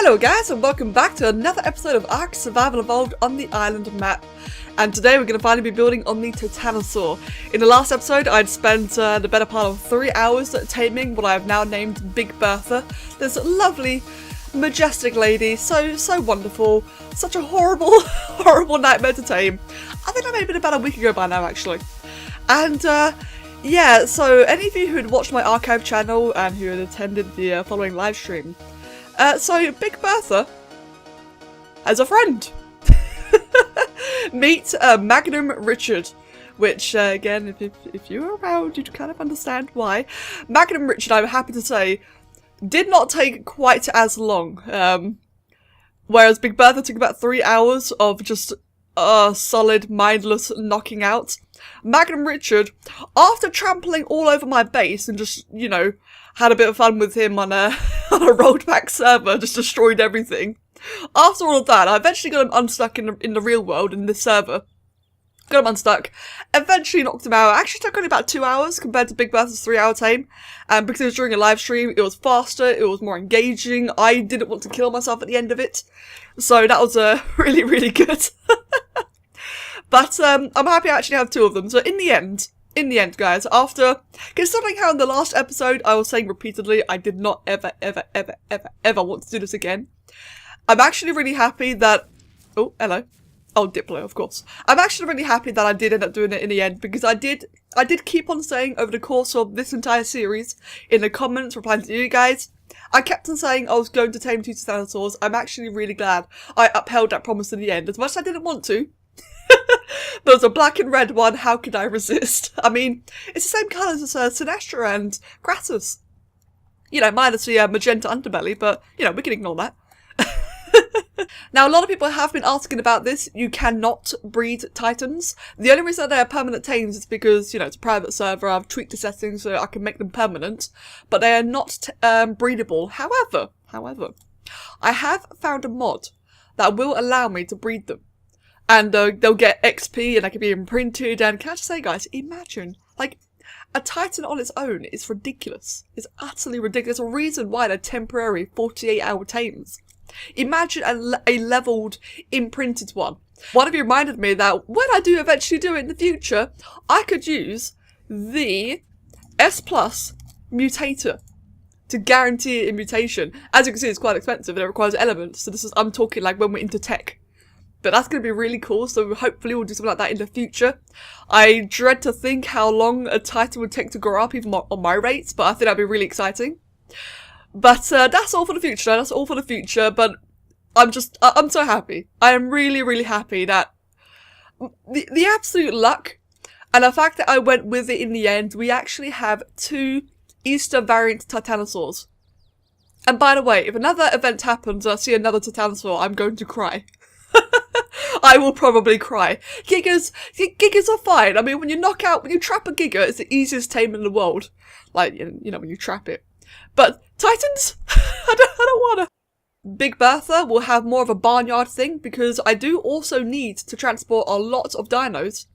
Hello guys, and welcome back to another episode of ARK Survival Evolved on the island map. And today we're going to finally be building on the Titanosaur. In the last episode I'd spent the better part of 3 hours taming what I have now named Big Bertha. This lovely, majestic lady, so wonderful, such a horrible, horrible nightmare to tame. I think I made it about a week ago by now actually. And yeah, so any of you who had watched my archive channel and who had attended the following live stream, so Big Bertha has a friend. Meet Magnum Richard, which again, if you were around, you'd kind of understand why. Magnum Richard, I'm happy to say, did not take quite as long. Whereas Big Bertha took about 3 hours of just solid, mindless knocking out. Magnum Richard, after trampling all over my base and just, you know, had a bit of fun with him on a rolled back server, just destroyed everything. After all of that, I eventually got him unstuck in the real world, in this server. Got him unstuck, eventually knocked him out. Actually took only about 2 hours compared to Big Bertha's 3 hour tame. And because it was during a live stream, it was faster, it was more engaging. I didn't want to kill myself at the end of it. So that was really, really good. But I'm happy I actually have two of them. So in the end guys, after considering how in the last episode I was saying repeatedly I did not ever want to do this again, I'm actually really happy that, oh hello, oh Diplo of course, I'm actually really happy that I did end up doing it in the end, because I did keep on saying over the course of this entire series, in the comments replying to you guys, I kept on saying I was going to tame 2 Titanosaurs. I'm actually really glad I upheld that promise in the end, as much as I didn't want to. There's a black and red one, how could I resist? I mean, it's the same colours as Sinestra and Kratos. You know, minus the magenta underbelly, but, you know, we can ignore that. Now, a lot of people have been asking about this. You cannot breed Titans. The only reason they are permanent tames is because, you know, it's a private server. I've tweaked the settings so I can make them permanent, but they are not breedable. However, I have found a mod that will allow me to breed them. And they'll get XP and they can be imprinted, and can I just say guys, imagine, like, a Titan on its own is ridiculous. It's utterly ridiculous. There's a reason why they're temporary 48-hour tames. Imagine a leveled, imprinted one. One of you reminded me that when I do eventually do it in the future, I could use the S+ mutator to guarantee a mutation. As you can see, it's quite expensive and it requires elements, so I'm talking like when we're into tech. But that's going to be really cool, so hopefully we'll do something like that in the future. I dread to think how long a Titan would take to grow up, even on my rates, but I think that'd be really exciting. But that's all for the future, but I'm so happy. I am really, really happy that the absolute luck, and the fact that I went with it in the end, we actually have 2 Easter variant Titanosaurs. And by the way, if another event happens and I see another Titanosaur, I'm going to cry. I will probably cry. Gigas are fine. I mean, when you trap a Giga, it's the easiest tame in the world. Like, you know, when you trap it. But Titans? I don't wanna. Big Bertha will have more of a barnyard thing, because I do also need to transport a lot of dinos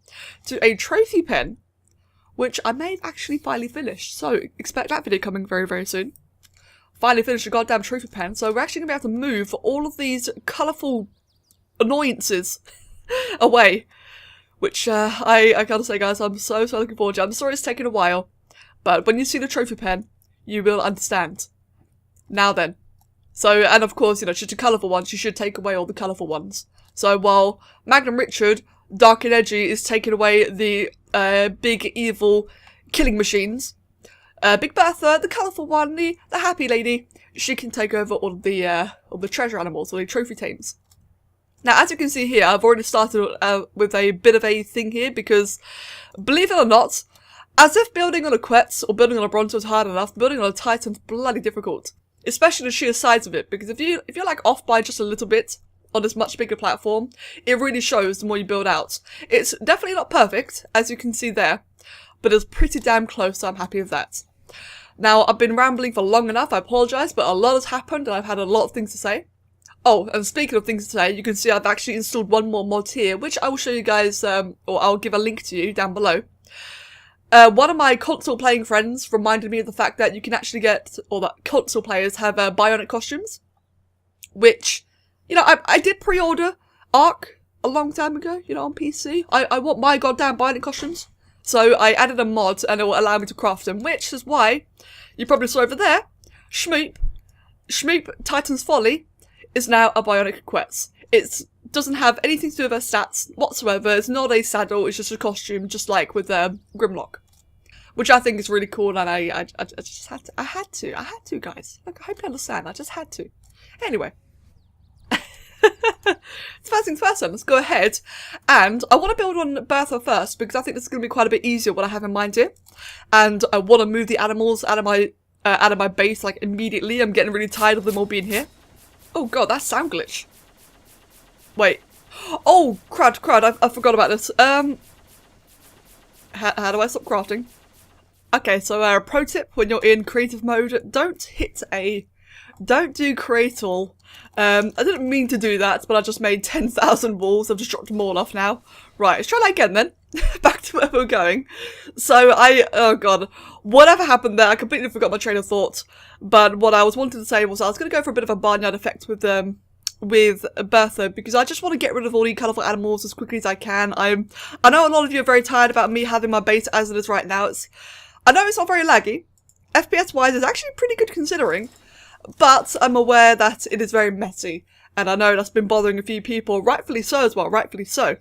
to a trophy pen, which I may have actually finally finished. So expect that video coming very, very soon. Finally finished the goddamn trophy pen, so we're actually gonna be able to move all of these colourful annoyances away, which I gotta say guys, I'm so looking forward to. I'm sorry it's taken a while, but when you see the trophy pen, you will understand. Now then. So, and of course, you know, just the colourful ones, you should take away all the colourful ones. So while Magnum Richard, dark and edgy, is taking away the big evil killing machines, Big Bertha, the colourful one, the happy lady, she can take over all the treasure animals, or the trophy tames. Now, as you can see here, I've already started with a bit of a thing here, because, believe it or not, as if building on a Quetz or building on a Bronto is hard enough, building on a Titan's bloody difficult. Especially the sheer size of it, because if you're like off by just a little bit on this much bigger platform, it really shows the more you build out. It's definitely not perfect, as you can see there, but it's pretty damn close, so I'm happy with that. Now, I've been rambling for long enough, I apologise, but a lot has happened and I've had a lot of things to say. Oh, and speaking of things to say, you can see I've actually installed one more mod here, which I will show you guys, or I'll give a link to you down below. One of my console playing friends reminded me of the fact that you can actually get, or that console players have bionic costumes. which, you know, I did pre-order ARK a long time ago, you know, on PC. I want my goddamn Dino Costumes. So I added a mod and it will allow me to craft them, which is why you probably saw over there, Shmoop Titan's Folly is now a bionic quest. It doesn't have anything to do with her stats whatsoever. It's not a saddle, it's just a costume, just like with Grimlock. Which I think is really cool, and I just had to. I had to, guys. Look, I hope you understand. I just had to. Anyway. First things first then, let's go ahead. And I want to build on Bertha first, because I think this is going to be quite a bit easier what I have in mind here. And I want to move the animals out of my base, like, immediately. I'm getting really tired of them all being here. Oh god, that's sound glitch. Wait. Oh, crud, I forgot about this. How do I stop crafting? Okay, so pro tip when you're in creative mode, don't do create all. I didn't mean to do that, but I just made 10,000 walls. I've just dropped them all off now. Right, let's try that again then. Back to where we're going. So oh god, whatever happened there, I completely forgot my train of thought. But what I was wanting to say was I was going to go for a bit of a barnyard effect with Bertha, because I just want to get rid of all the colourful animals as quickly as I can. I know a lot of you are very tired about me having my base as it is right now. I know it's not very laggy. FPS wise it's actually pretty good considering, but I'm aware that it is very messy, and I know that's been bothering a few people, rightfully so as well, rightfully so.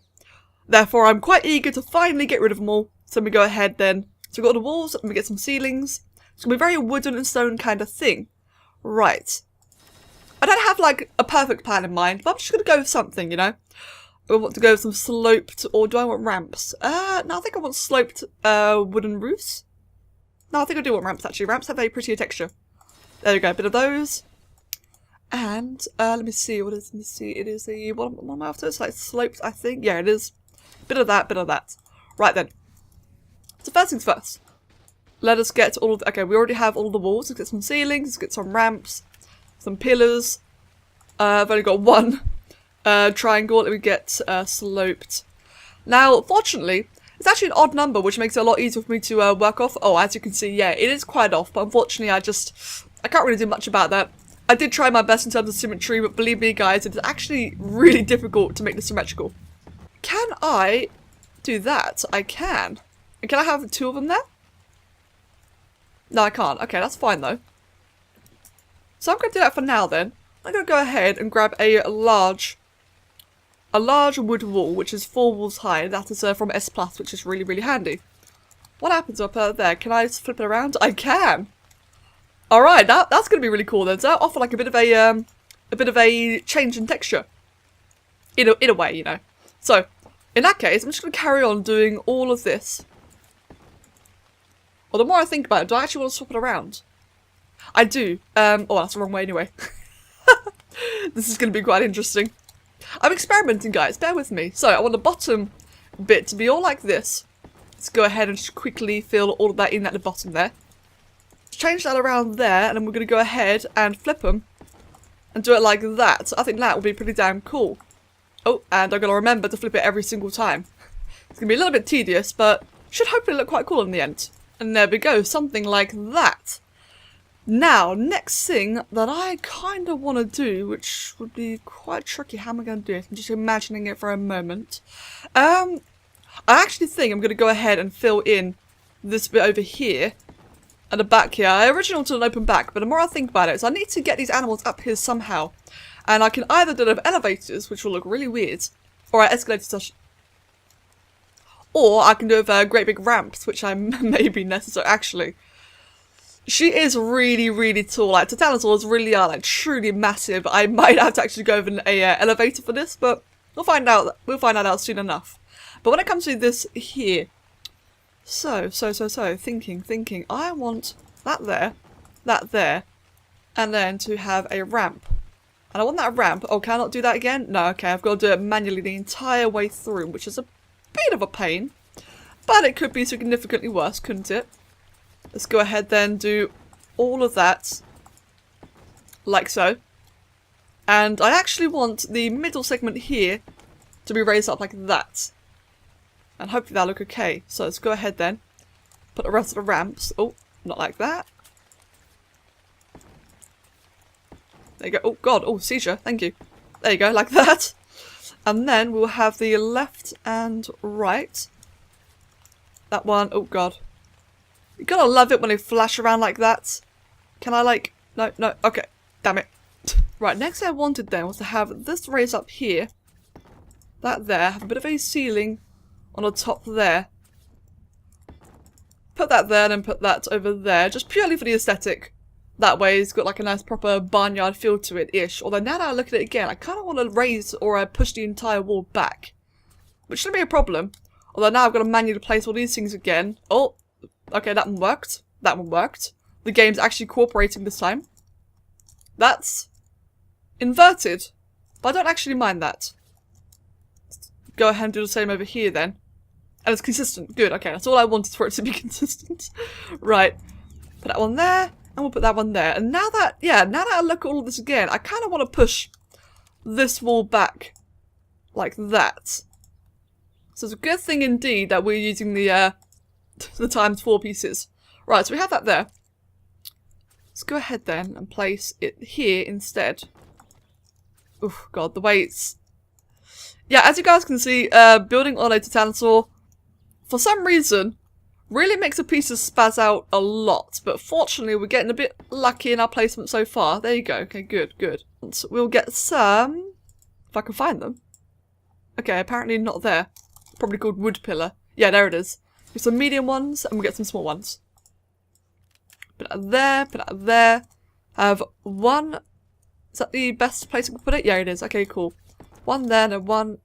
Therefore I'm quite eager to finally get rid of them all, so we go ahead then. So we've got the walls, and we get some ceilings. It's going to be very wooden and stone kind of thing. Right. I don't have like a perfect plan in mind, but I'm just going to go with something, you know. I want to go with some sloped, or do I want ramps? No, I think I want sloped wooden roofs. No, I think I do want ramps actually. Ramps have a prettier texture. There we go, a bit of those. And let me see, what is, let me see, it is a, what am I after? It's like sloped, I think. Yeah, it is. Bit of that, bit of that. Right then. So first things first. Let us get all of the, okay, we already have all the walls. Let's get some ceilings, let's get some ramps, some pillars. I've only got one triangle that we get sloped. Now, fortunately, it's actually an odd number, which makes it a lot easier for me to work off. Oh, as you can see, yeah, it is quite off, but unfortunately I can't really do much about that. I did try my best in terms of symmetry, but believe me guys, it is actually really difficult to make this symmetrical. Can I do that? I can. And can I have two of them there? No, I can't. Okay, that's fine though. So I'm going to do that for now then. I'm going to go ahead and grab a large wood wall, which is 4 walls high. That is from S+, which is really, really handy. What happens up there? Can I just flip it around? I can! Alright, that's going to be really cool then. So that'll offer like a bit of a change in texture. In a way, you know. So, in that case, I'm just going to carry on doing all of this. Well, the more I think about it, do I actually want to swap it around? I do. Oh, that's the wrong way anyway. This is going to be quite interesting. I'm experimenting, guys. Bear with me. So, I want the bottom bit to be all like this. Let's go ahead and just quickly fill all of that in at the bottom there. Change that around there, and then we're going to go ahead and flip them and do it like that. I think that will be pretty damn cool. Oh, and I'm going to remember to flip it every single time. It's going to be a little bit tedious, but should hopefully look quite cool in the end. And there we go, something like that. Now, next thing that I kind of want to do, which would be quite tricky, how am I going to do it? I'm just imagining it for a moment. I actually think I'm going to go ahead and fill in this bit over here. At the back here. I originally wanted an open back, but the more I think about it, so I need to get these animals up here somehow. And I can either do it with elevators, which will look really weird, or escalators, or I can do it with great big ramps, which may be necessary. Actually, she is really, really tall. Like, Titanosaurs really are like truly massive. I might have to actually go with an elevator for this, but we'll find out. We'll find that out soon enough. But when it comes to this here. So, thinking, I want that there, and then to have a ramp. And I want that ramp, oh, can I not do that again? No, okay, I've got to do it manually the entire way through, which is a bit of a pain. But it could be significantly worse, couldn't it? Let's go ahead then, do all of that, like so. And I actually want the middle segment here to be raised up like that. And hopefully that'll look okay. So let's go ahead then. Put the rest of the ramps. Oh, not like that. There you go. Oh god, oh seizure, thank you. There you go, like that. And then we'll have the left and right. That one, oh god. You gotta love it when they flash around like that. Can I like, no, okay, damn it. Right, next thing I wanted then was to have this raised up here. That there, have a bit of a ceiling on the top there. Put that there and then put that over there, just purely for the aesthetic. That way it's got like a nice proper barnyard feel to it-ish. Although now that I look at it again, I kind of want to raise or push the entire wall back. Which shouldn't be a problem. Although now I've got to manually place all these things again. Oh, okay, that one worked. That one worked. The game's actually cooperating this time. That's inverted. But I don't actually mind that. Go ahead and do the same over here then. And it's consistent. Good, okay, that's all I wanted for it to be consistent. Right. Put that one there, and we'll put that one there. And now that, yeah, now that I look at all of this again, I kind of want to push this wall back. Like that. So it's a good thing indeed that we're using the ×4 pieces. Right, so we have that there. Let's go ahead then and place it here instead. Oh god, the way it's... Yeah, as you guys can see, building on a Titanosaur, for some reason, really makes the pieces spaz out a lot. But fortunately, we're getting a bit lucky in our placement so far. There you go. Okay, good, good. So we'll get some... If I can find them. Okay, apparently not there. Probably called wood pillar. Yeah, there it is. Get some medium ones, and we'll get some small ones. Put that there, put that there. Have one... Is that the best place to put it? Yeah, it is. Okay, cool. One there, and then one...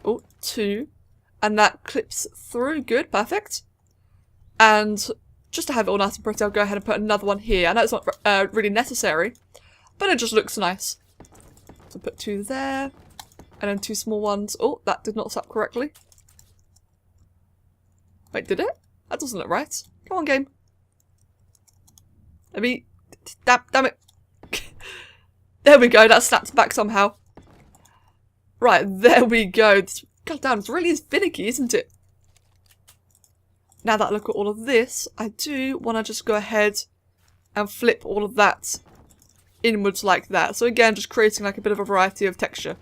Oh, two. And that clips through. Good, perfect. And just to have it all nice and pretty, I'll go ahead and put another one here. I know it's not really necessary, but it just looks nice. So put two there, and then two small ones. Oh, that did not set up correctly. Wait, did it? That doesn't look right. Come on, game. Let me... Damn it. There we go, that snaps back somehow. Right, there we go. God damn, it really is finicky, isn't it? Now that I look at all of this, I do want to just go ahead and flip all of that inwards like that. So again, just creating like a bit of a variety of texture.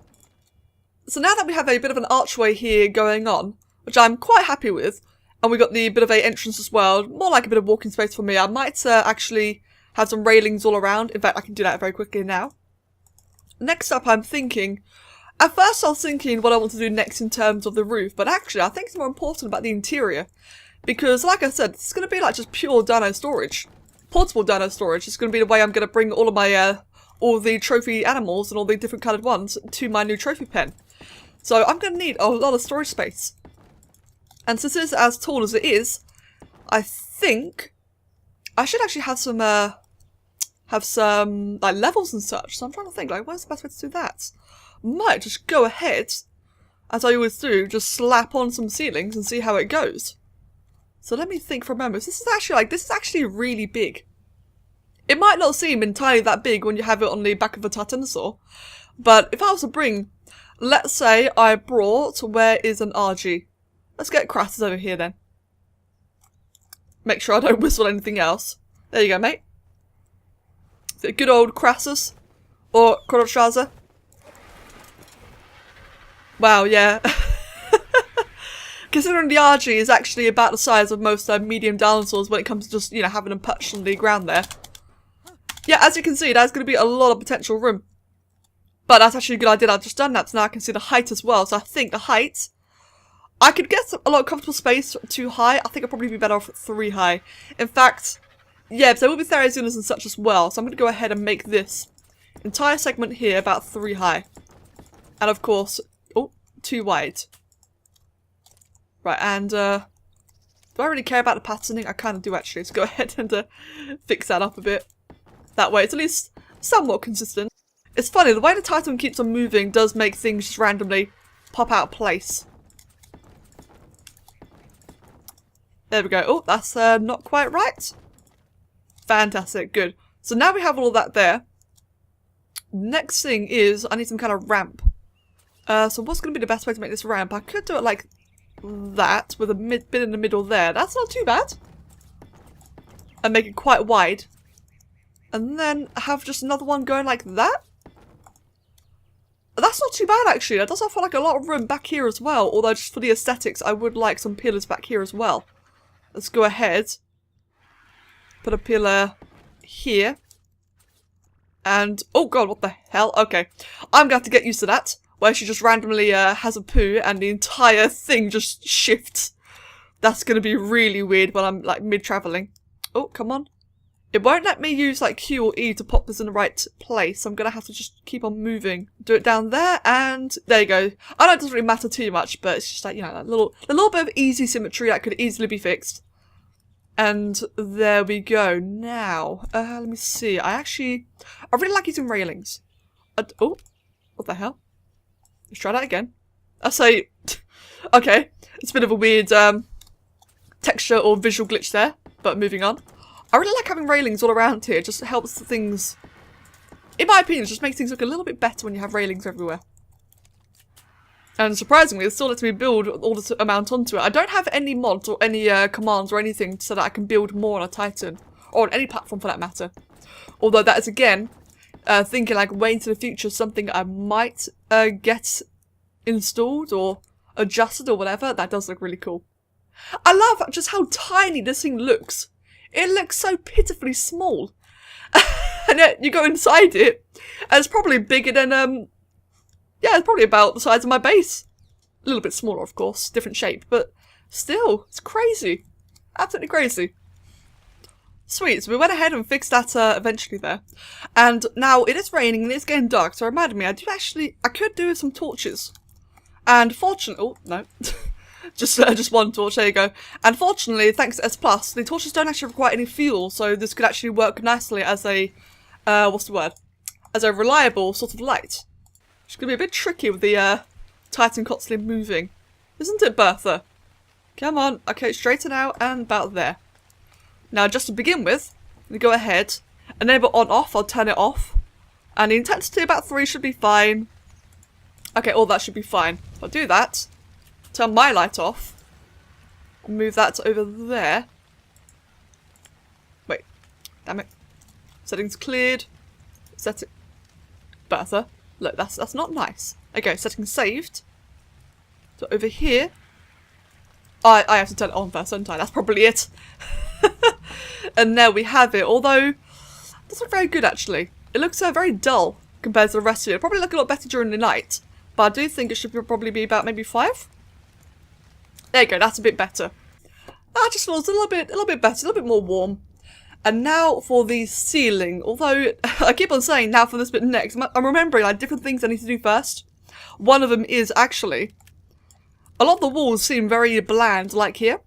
So now that we have a bit of an archway here going on, which I'm quite happy with, and we got the bit of a entrance as well, more like a bit of walking space for me, I might actually have some railings all around. In fact, I can do that very quickly now. Next up, I'm thinking... At first I was thinking what I want to do next in terms of the roof, but actually I think it's more important about the interior. Because like I said, it's going to be like just pure dino storage. Portable dino storage. It's going to be the way I'm going to bring all of my, all the trophy animals and all the different coloured ones to my new trophy pen. So I'm going to need a lot of storage space. And since it's as tall as it is, I think I should actually have some like levels and such. So I'm trying to think, like, where's the best way to do that? Might just go ahead, as I always do, just slap on some ceilings and see how it goes. So let me think for a moment. This is actually really big. It might not seem entirely that big when you have it on the back of a Titanosaur, but if I was to bring, let's say I brought, where is an RG? Let's get Crassus over here then. Make sure I don't whistle anything else. There you go, mate. Is it good old Crassus? Or Crotchaza? Wow, yeah. Considering the RG is actually about the size of most medium dinosaurs when it comes to just, you know, having them perched on the ground there. Yeah, as you can see, there's going to be a lot of potential room. But that's actually a good idea. I've just done that, so now I can see the height as well. So I think the height, I could get a lot of comfortable space too high. I think I'd probably be better off at 3 high. In fact, yeah, there will be Theriazunas and such as well. So I'm going to go ahead and make this entire segment here about 3 high. And of course... 2 wide. Right, and do I really care about the patterning? I kind of do actually, so go ahead and fix that up a bit. That way it's at least somewhat consistent. It's funny, the way the Titan keeps on moving does make things just randomly pop out of place. There we go. Oh, that's not quite right. Fantastic, good. So now we have all of that there. Next thing is, I need some kind of ramp. So what's going to be the best way to make this ramp? I could do it like that, with a bit in the middle there. That's not too bad. And make it quite wide. And then have just another one going like that. That's not too bad actually. That does offer like a lot of room back here as well. Although just for the aesthetics, I would like some pillars back here as well. Let's go ahead. Put a pillar here. And, oh god, what the hell? Okay. I'm gonna have to get used to that. Where she just randomly has a poo and the entire thing just shifts. That's gonna be really weird when I'm like mid-travelling. Oh, come on. It won't let me use like Q or E to pop this in the right place. I'm gonna have to just keep on moving. Do it down there and there you go. I know it doesn't really matter too much, but it's just like, you know, a little bit of easy symmetry that could easily be fixed. And there we go. Now, let me see. I really like using railings. Oh, what the hell? Let's try that again. I say, okay, it's a bit of a weird texture or visual glitch there, but moving on. I really like having railings all around here. It just helps things, in my opinion, it just makes things look a little bit better when you have railings everywhere. And surprisingly, it still lets me build all this amount onto it. I don't have any mods or any commands or anything so that I can build more on a Titan. Or on any platform for that matter. Although that is, again, thinking like way into the future, something I might get installed or adjusted or whatever. That does look really cool. I love just how tiny this thing looks. It looks so pitifully small. And yet you go inside it, and it's probably bigger than, yeah, it's probably about the size of my base. A little bit smaller, of course, different shape, but still, it's crazy. Absolutely crazy. Sweet, so we went ahead and fixed that eventually there. And now it is raining and it's getting dark, so it reminded me, I could do some torches. And fortunately, oh, no. just one torch, there you go. And fortunately, thanks to S+, the torches don't actually require any fuel, so this could actually work nicely as a, what's the word? As a reliable sort of light. It's going to be a bit tricky with the Titan constantly moving. Isn't it, Bertha? Come on. Okay, straighten out and about there. Now, just to begin with, we go ahead, enable on-off, I'll turn it off. And the intensity about 3 should be fine. Okay, all that should be fine. I'll do that. Turn my light off. Move that over there. Wait. Damn it. Settings cleared. Set it. Bertha. Look, that's not nice. Okay, settings saved. So over here. I have to turn it on first, don't I? That's probably it. And there we have it. Although, it doesn't look very good actually. It looks very dull compared to the rest of it. It'll probably look a lot better during the night. But I do think it should probably be about maybe 5. There you go, that's a bit better. That just feels a little bit better, a little bit more warm. And now for the ceiling. Although, I keep on saying now for this bit next. I'm remembering like different things I need to do first. One of them is actually, a lot of the walls seem very bland, like here.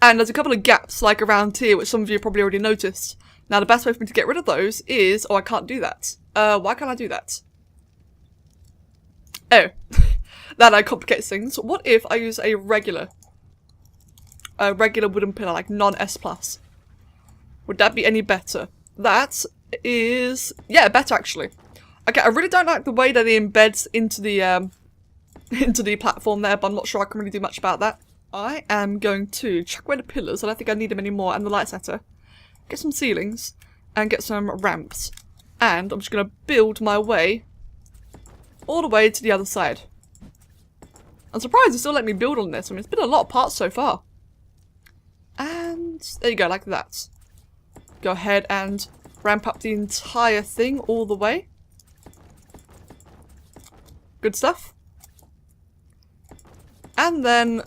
And there's a couple of gaps, like around here, which some of you probably already noticed. Now the best way for me to get rid of those is, oh, I can't do that. Why can't I do that? Oh, that complicates things. What if I use a regular wooden pillar, like non-S+? Would that be any better? That is, yeah, better actually. Okay, I really don't like the way that it embeds into the platform there, but I'm not sure I can really do much about that. I am going to chuck away the pillars. I don't think I need them anymore, and the light setter. Get some ceilings and get some ramps, and I'm just going to build my way all the way to the other side. I'm surprised they still let me build on this. I mean, it's been a lot of parts so far. And there you go, like that. Go ahead and ramp up the entire thing all the way. Good stuff. And then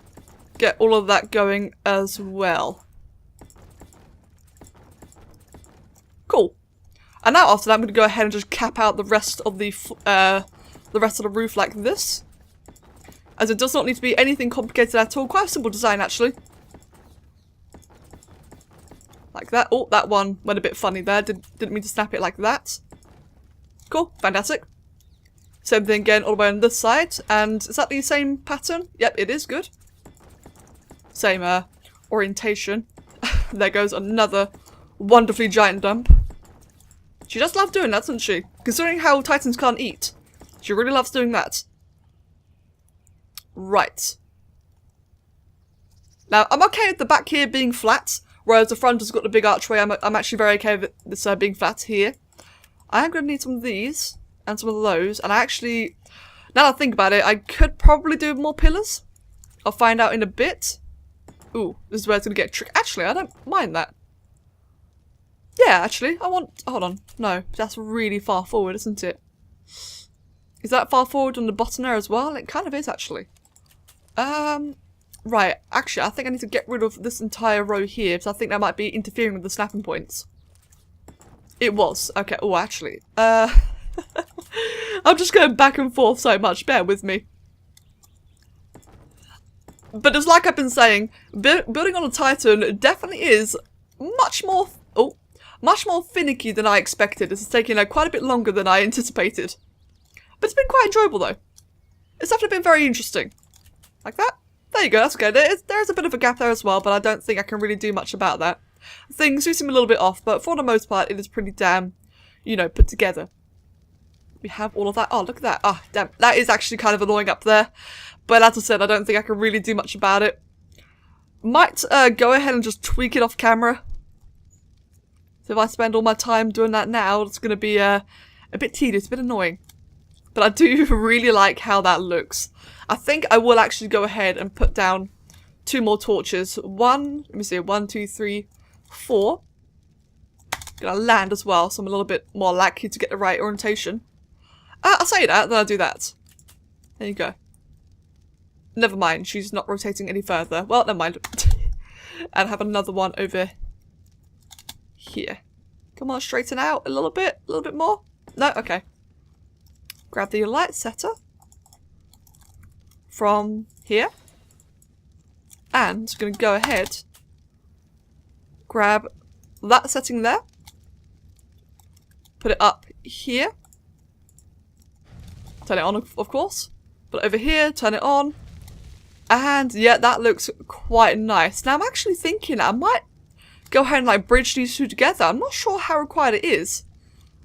get all of that going as well. Cool. And now after that, I'm going to go ahead and just cap out the rest of the roof like this. As it does not need to be anything complicated at all. Quite a simple design, actually. Like that. Oh, that one went a bit funny there. Didn't mean to snap it like that. Cool. Fantastic. Same thing again all the way on this side. And is that the same pattern? Yep, it is. Good. Same orientation. There goes another wonderfully giant dump. She does love doing that, doesn't she? Considering how Titans can't eat. She really loves doing that. Right. Now, I'm okay with the back here being flat. Whereas the front has got the big archway. I'm actually very okay with this being flat here. I am going to need some of these and some of those. And I actually, now that I think about it, I could probably do more pillars. I'll find out in a bit. Ooh, this is where it's going to get tricky. Actually, I don't mind that. Yeah, actually, I want... Hold on. No, that's really far forward, isn't it? Is that far forward on the bottom there as well? It kind of is, actually. Right. Actually, I think I need to get rid of this entire row here, because I think that might be interfering with the snapping points. It was. Okay. Oh, actually. I'm just going back and forth so much. Bear with me. But it's like I've been saying, building on a Titan definitely is much more finicky than I expected. This is taking quite a bit longer than I anticipated. But it's been quite enjoyable though. It's definitely been very interesting. Like that? There you go, that's okay. There's a bit of a gap there as well, but I don't think I can really do much about that. Things do seem a little bit off, but for the most part it is pretty damn, you know, put together. We have all of that. Oh, look at that. Ah, oh, damn. That is actually kind of annoying up there. But as I said, I don't think I can really do much about it. Might go ahead and just tweak it off camera. So if I spend all my time doing that now, it's going to be a bit tedious, a bit annoying. But I do really like how that looks. I think I will actually go ahead and put down 2 more torches. Let me see, 1, 2, 3, 4. Gonna land as well, so I'm a little bit more likely to get the right orientation. I'll say that, then I'll do that. There you go. Never mind, she's not rotating any further. Well, never mind. And have another one over here. Come on, straighten out a little bit more. No, okay. Grab the light setter from here. And I'm going to go ahead, grab that setting there. Put it up here. Turn it on, of course. Put it over here, turn it on. And yeah, that looks quite nice. Now I'm actually thinking I might go ahead and like bridge these two together. I'm not sure how required it is.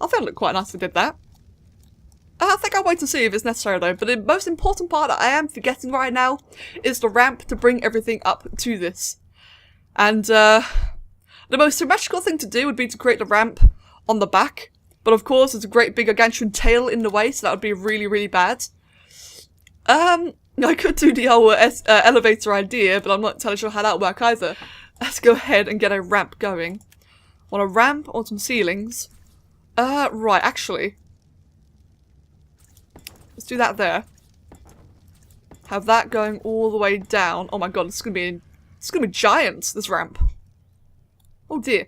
I think it looked quite nice if I did that. I think I'll wait to see if it's necessary though. But the most important part that I am forgetting right now is the ramp to bring everything up to this. And the most symmetrical thing to do would be to create the ramp on the back. But of course, there's a great big gargantuan tail in the way, so that would be really, really bad. I could do the whole elevator idea, but I'm not entirely sure how that would work either. Let's go ahead and get a ramp going. Want a ramp on some ceilings? Right, actually. Let's do that there. Have that going all the way down. Oh my god, it's gonna be giant, this ramp. Oh dear.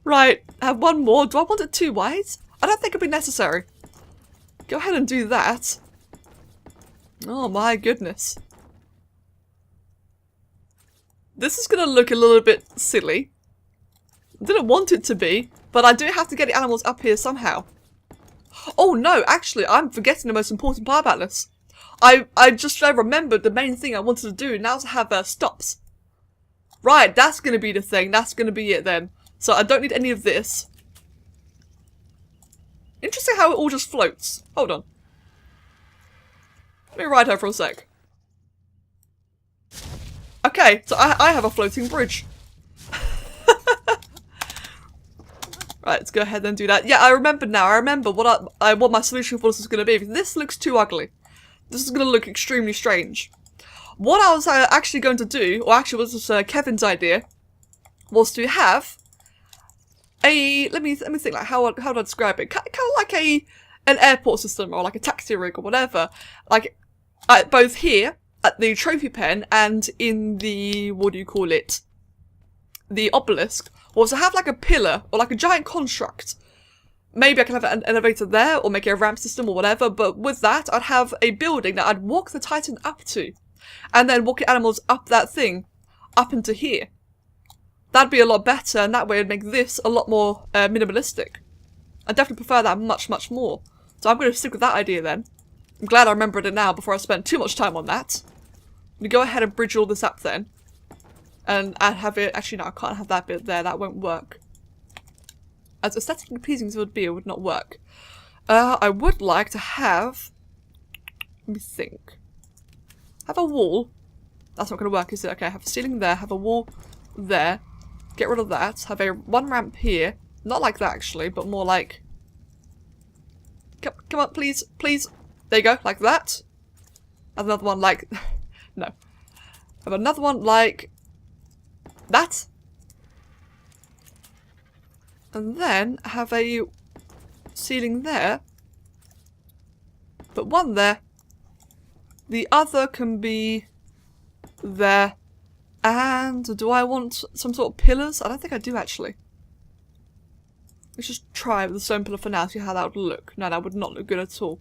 Right, have one more. Do I want it too wide? I don't think it'd be necessary. Go ahead and do that. Oh my goodness. This is gonna look a little bit silly. I didn't want it to be, but I do have to get the animals up here somehow. Oh no, actually, I'm forgetting the most important part about this. I just remembered the main thing I wanted to do, now to have stops. Right, that's gonna be the thing, that's gonna be it then. So I don't need any of this. Interesting how it all just floats. Hold on. Let me ride her for a sec. Okay, so I have a floating bridge. Right, let's go ahead and do that. Yeah, I remember now. I remember what my solution for this is going to be. This looks too ugly. This is going to look extremely strange. What I was actually going to do, or actually was this Kevin's idea, was to have a, let me think, like how do I describe it? Kind of like an airport system or like a taxi rig or whatever. Like both here at the trophy pen and in the, what do you call it? The obelisk, was to have like a pillar or like a giant construct. Maybe I can have an elevator there or make it a ramp system or whatever, but with that I'd have a building that I'd walk the Titan up to and then walk the animals up that thing, up into here. That'd be a lot better, and that way it'd make this a lot more minimalistic. I definitely prefer that much, much more. So I'm going to stick with that idea then. I'm glad I remembered it now before I spent too much time on that. I'm going to go ahead and bridge all this up then. And I'd have it... Actually, no, I can't have that bit there. That won't work. As aesthetically pleasing as it would be, it would not work. I would like to have... Let me think. Have a wall That's not going to work, is it? Okay, have a ceiling there, have a wall there. Get rid of that. Have a one ramp here. Not like that, actually, but more like... Come on, please, please. There you go, like that. Have another one like... no. Have another one like... that. And then have a ceiling there. But one there. The other can be there. And do I want some sort of pillars? I don't think I do, actually. Let's just try with the stone pillar for now, see how that would look. No, that would not look good at all.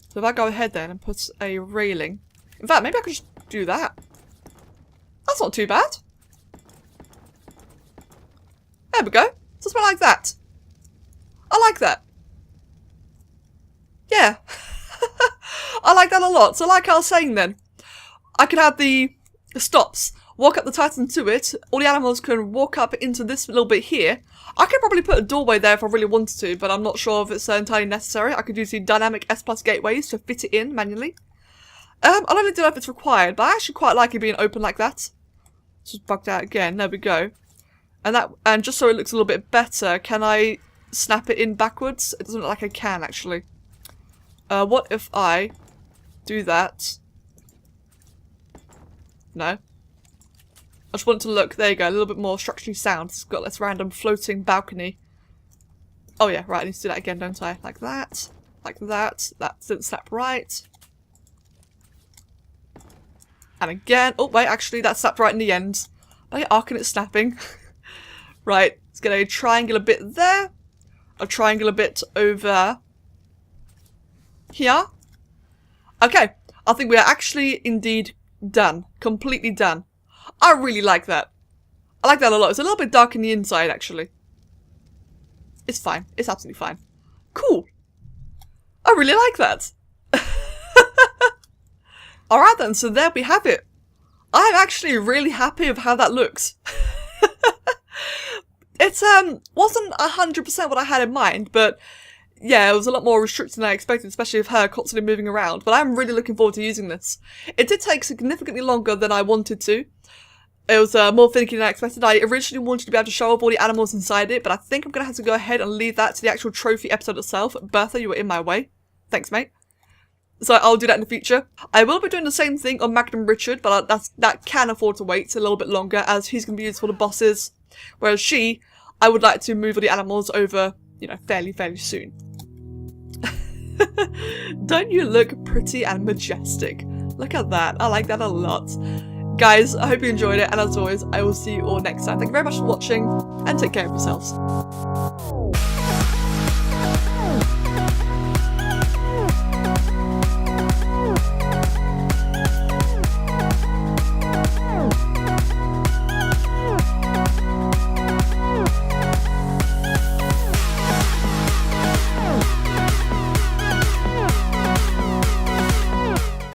So if I go ahead then and put a railing. In fact, maybe I could just do that. That's not too bad. There we go. Just about like that. I like that. Yeah. I like that a lot. So like I was saying then, I could have the stops, walk up the Titan to it, all the animals can walk up into this little bit here. I could probably put a doorway there if I really wanted to, but I'm not sure if it's entirely necessary. I could use the dynamic S+ gateways to fit it in manually. I don't really know if it's required, but I actually quite like it being open like that. Just bugged out again, there we go. And just so it looks a little bit better, can I snap it in backwards? It doesn't look like I can, actually. What if I do that? No. I just want it to look, there you go, a little bit more structurally sound. It's got this random floating balcony. Oh yeah, right, I need to do that again, don't I? Like that. Like that. That didn't snap right. And again. Oh, wait, actually, that snapped right in the end. Oh yeah, arcing it snapping. Right, let's get a triangular bit there. A triangular bit over here. Okay, I think we are actually indeed done. Completely done. I really like that. I like that a lot. It's a little bit dark in the inside, actually. It's fine. It's absolutely fine. Cool. I really like that. Alright then, so there we have it. I'm actually really happy with how that looks. It wasn't 100% what I had in mind, but yeah, it was a lot more restricted than I expected, especially with her constantly moving around. But I'm really looking forward to using this. It did take significantly longer than I wanted to. It was more finicky than I expected. I originally wanted to be able to show off all the animals inside it, but I think I'm going to have to go ahead and leave that to the actual trophy episode itself. Bertha, you were in my way. Thanks, mate. So I'll do that in the future. I will be doing the same thing on Magnum Richard, but that can afford to wait a little bit longer, as he's going to be used for the bosses. Whereas she, I would like to move all the animals over, you know, fairly soon. Don't you look pretty and majestic? Look at that. I like that a lot. Guys, I hope you enjoyed it, and as always, I will see you all next time. Thank you very much for watching, and take care of yourselves.